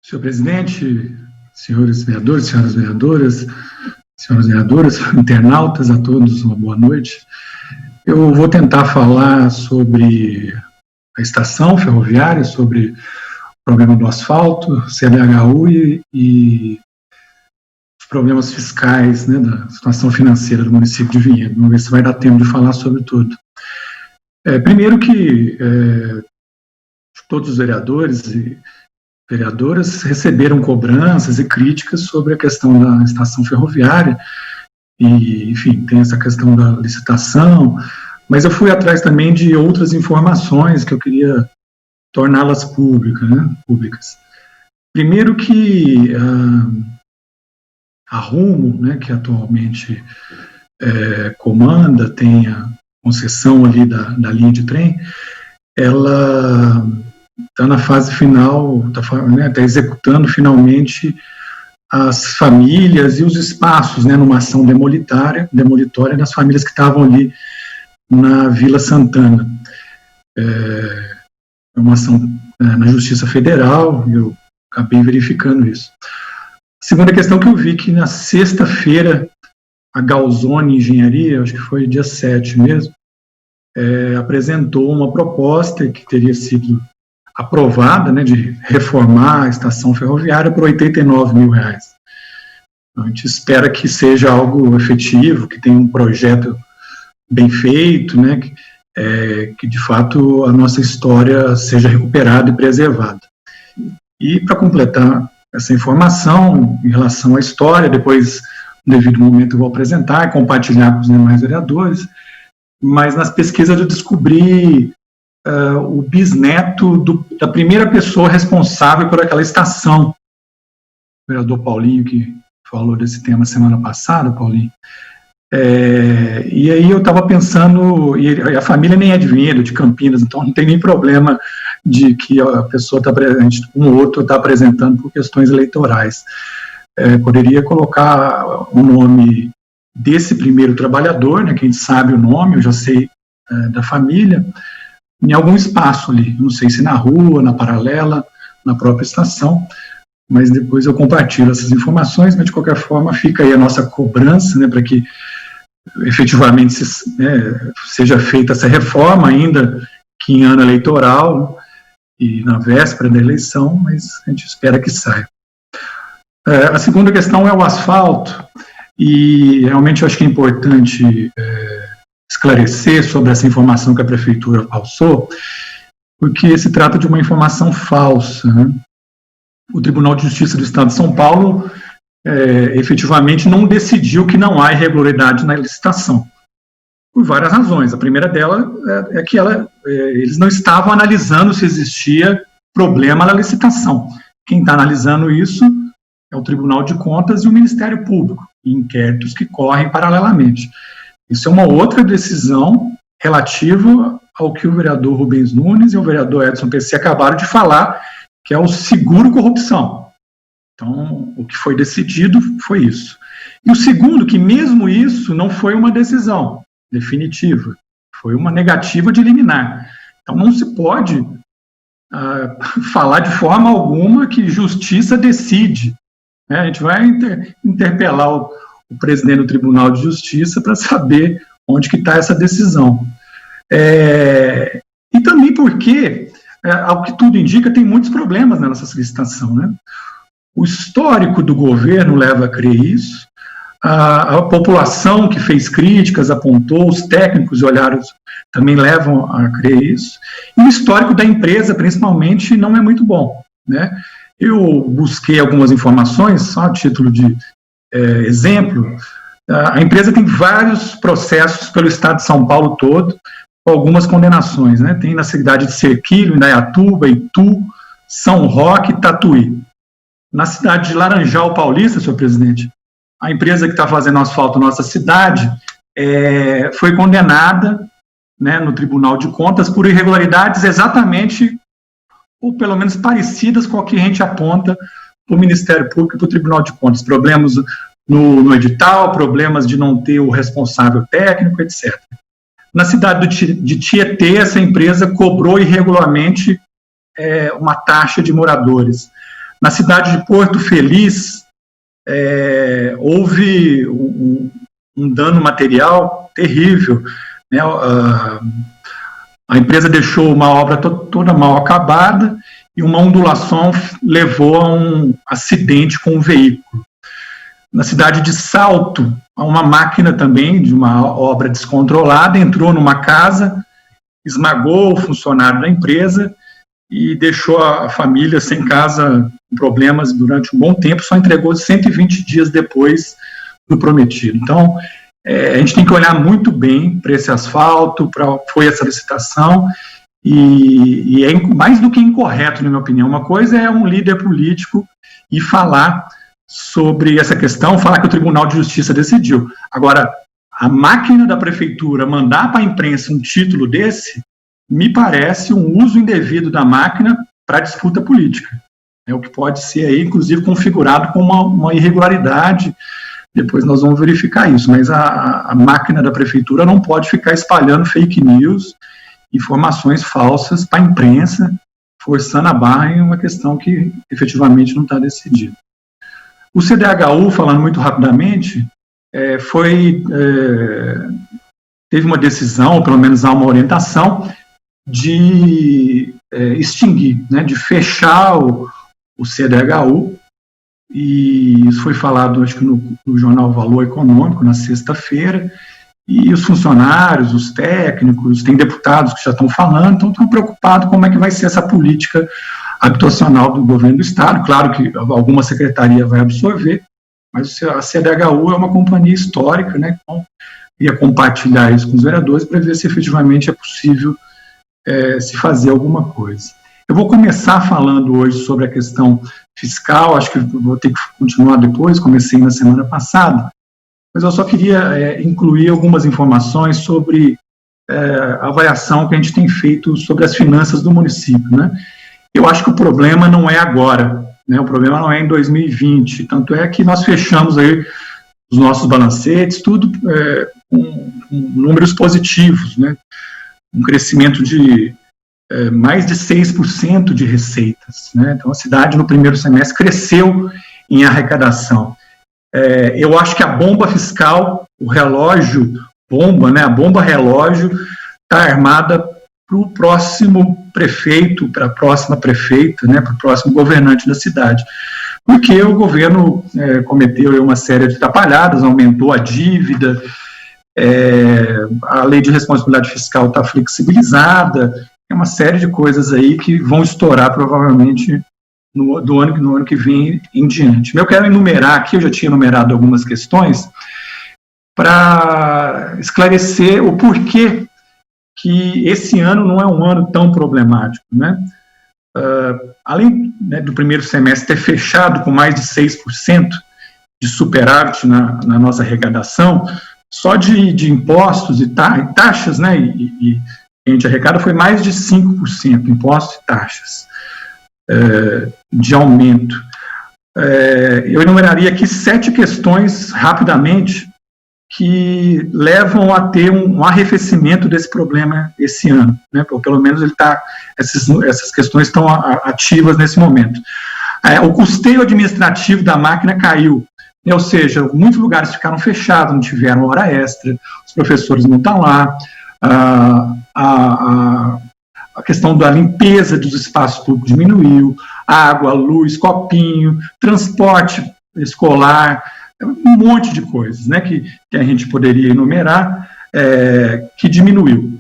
Senhor presidente, senhores vereadores, senhoras vereadoras, internautas, a todos uma boa noite. Eu vou tentar falar sobre a estação ferroviária, sobre o problema do asfalto, CDHU e os problemas fiscais, né, da situação financeira do município de Vinhedo. Vamos ver se vai dar tempo de falar sobre tudo. Primeiro que todos os vereadores e vereadoras receberam cobranças e críticas sobre a questão da estação ferroviária, e, enfim, tem essa questão da licitação, mas eu fui atrás também de outras informações que eu queria torná-las públicas. Primeiro que a Rumo, né, que atualmente comanda, tem a concessão ali da linha de trem, ela está na fase final, está executando finalmente as famílias e os espaços, né, numa ação demolitória das famílias que estavam ali na Vila Santana. É uma ação na Justiça Federal, eu acabei verificando isso. Segunda questão que eu vi que na sexta-feira a Galzoni Engenharia, acho que foi dia 7 mesmo, apresentou uma proposta que teria sido aprovada, né, de reformar a estação ferroviária por R$89 mil. A gente espera que seja algo efetivo, que tenha um projeto bem feito, né, que de fato a nossa história seja recuperada e preservada. E para completar essa informação em relação à história, depois, no devido momento, eu vou apresentar e compartilhar com os demais vereadores, mas nas pesquisas eu descobri o bisneto da primeira pessoa responsável por aquela estação. O vereador Paulinho, que falou desse tema semana passada, Paulinho. E aí eu estava pensando, e a família nem é de Vinhedo, de Campinas, então não tem nem problema de que a pessoa está presente, um ou outro está apresentando por questões eleitorais. Poderia colocar o nome desse primeiro trabalhador, né, quem sabe o nome, eu já sei da família, em algum espaço ali, não sei se na rua, na paralela, na própria estação, mas depois eu compartilho essas informações, mas de qualquer forma fica aí a nossa cobrança, né, para que efetivamente seja feita essa reforma, ainda que em ano eleitoral e na véspera da eleição, mas a gente espera que saia. A segunda questão é o asfalto, e realmente eu acho que é importante esclarecer sobre essa informação que a prefeitura passou, porque se trata de uma informação falsa, né? O Tribunal de Justiça do Estado de São Paulo efetivamente não decidiu que não há irregularidade na licitação, por várias razões. A primeira dela é que eles não estavam analisando se existia problema na licitação. Quem está analisando isso é o Tribunal de Contas e o Ministério Público, e inquéritos que correm paralelamente. Isso é uma outra decisão relativa ao que o vereador Rubens Nunes e o vereador Edson PC acabaram de falar, que é o seguro corrupção. Então, o que foi decidido foi isso. E o segundo, que mesmo isso não foi uma decisão definitiva, foi uma negativa de liminar. Então, não se pode falar de forma alguma que justiça decide. A gente vai interpelar o presidente do Tribunal de Justiça para saber onde que está essa decisão. E também porque, ao que tudo indica, tem muitos problemas na nossa licitação, né? O histórico do governo leva a crer isso, a população que fez críticas apontou, os técnicos e olharam também levam a crer isso, e o histórico da empresa, principalmente, não é muito bom, né? Eu busquei algumas informações, só a título de exemplo. A empresa tem vários processos pelo estado de São Paulo todo, com algumas condenações, né? Tem na cidade de Serquilho, Indaiatuba, Itu, São Roque e Tatuí. Na cidade de Laranjal Paulista, senhor presidente, a empresa que está fazendo asfalto na nossa cidade foi condenada, né, no Tribunal de Contas por irregularidades exatamente, ou pelo menos parecidas com o que a gente aponta para o Ministério Público e para o Tribunal de Contas. Problemas no edital, problemas de não ter o responsável técnico, etc. Na cidade de Tietê, essa empresa cobrou irregularmente uma taxa de moradores. Na cidade de Porto Feliz, houve um dano material terrível, né? A empresa deixou uma obra toda mal acabada e uma ondulação levou a um acidente com um veículo. Na cidade de Salto, uma máquina também de uma obra descontrolada entrou numa casa, esmagou o funcionário da empresa e deixou a família sem casa, com problemas durante um bom tempo, só entregou 120 dias depois do prometido. Então, a gente tem que olhar muito bem para esse asfalto, foi essa licitação, e é mais do que incorreto, na minha opinião. Uma coisa é um líder político e falar sobre essa questão, falar que o Tribunal de Justiça decidiu. Agora, a máquina da prefeitura mandar para a imprensa um título desse, me parece um uso indevido da máquina para disputa política. É o que pode ser aí, inclusive, configurado como uma irregularidade. Depois nós vamos verificar isso, mas a máquina da prefeitura não pode ficar espalhando fake news, informações falsas para a imprensa, forçando a barra em uma questão que efetivamente não está decidida. O CDHU, falando muito rapidamente, teve uma decisão, ou pelo menos há uma orientação, de extinguir, né, de fechar o CDHU, e isso foi falado, acho que no jornal Valor Econômico, na sexta-feira, e os funcionários, os técnicos, tem deputados que já estão falando, então estão preocupados como é que vai ser essa política habitacional do governo do Estado. Claro que alguma secretaria vai absorver, mas a CDHU é uma companhia histórica, né, então ia compartilhar isso com os vereadores para ver se efetivamente é possível se fazer alguma coisa. Eu vou começar falando hoje sobre a questão fiscal, acho que vou ter que continuar depois, comecei na semana passada, mas eu só queria incluir algumas informações sobre a avaliação que a gente tem feito sobre as finanças do município, né? Eu acho que o problema não é agora, né? O problema não é em 2020, tanto é que nós fechamos aí os nossos balancetes, tudo com números positivos, né? Um crescimento de mais de 6% de receitas, né? Então a cidade no primeiro semestre cresceu em arrecadação. Eu acho que a bomba fiscal, o relógio bomba, né? A bomba relógio está armada para o próximo prefeito, para a próxima prefeita, né? Para o próximo governante da cidade, porque o governo cometeu uma série de atrapalhadas, aumentou a dívida, a lei de responsabilidade fiscal está flexibilizada, é uma série de coisas aí que vão estourar provavelmente no ano que vem em diante. Eu quero enumerar aqui, eu já tinha enumerado algumas questões, para esclarecer o porquê que esse ano não é um ano tão problemático, né? Além, né, do primeiro semestre ter fechado com mais de 6% de superávit na nossa arrecadação, só de impostos e taxas, né, e a gente arrecada foi mais de 5%, impostos e taxas de aumento. Eu enumeraria aqui 7 questões, rapidamente, que levam a ter um arrefecimento desse problema esse ano, né? Ou pelo menos essas questões estão ativas nesse momento. O custeio administrativo da máquina caiu, né? Ou seja, muitos lugares ficaram fechados, não tiveram hora extra, os professores não estão lá, a questão da limpeza dos espaços públicos diminuiu, água, luz, copinho, transporte escolar, um monte de coisas, né, que a gente poderia enumerar, que diminuiu.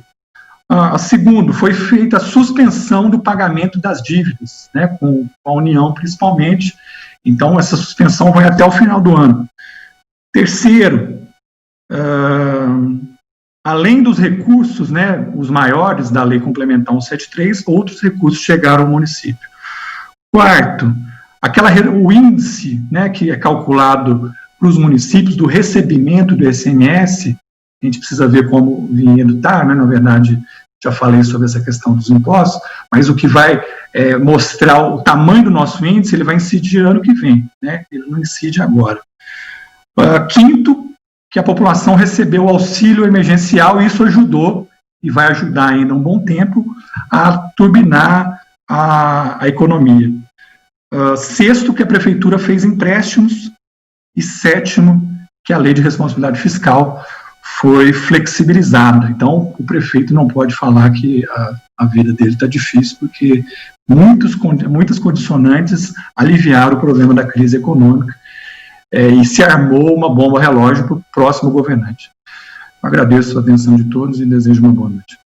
Segundo, foi feita a suspensão do pagamento das dívidas, né, com a União principalmente, então essa suspensão vai até o final do ano. Terceiro, além dos recursos, né, os maiores da Lei Complementar 173, outros recursos chegaram ao município. Quarto, o índice, né, que é calculado para os municípios do recebimento do ICMS, a gente precisa ver como o Vinhedo está, né, na verdade, já falei sobre essa questão dos impostos, mas o que vai mostrar o tamanho do nosso índice, ele vai incidir ano que vem, né, ele não incide agora. Quinto, que a população recebeu o auxílio emergencial, e isso ajudou, e vai ajudar ainda um bom tempo, a turbinar a economia. Sexto, que a prefeitura fez empréstimos. E sétimo, que a lei de responsabilidade fiscal foi flexibilizada. Então, o prefeito não pode falar que a vida dele está difícil, porque muitas condicionantes aliviaram o problema da crise econômica e se armou uma bomba relógio para o próximo governante. Agradeço a atenção de todos e desejo uma boa noite.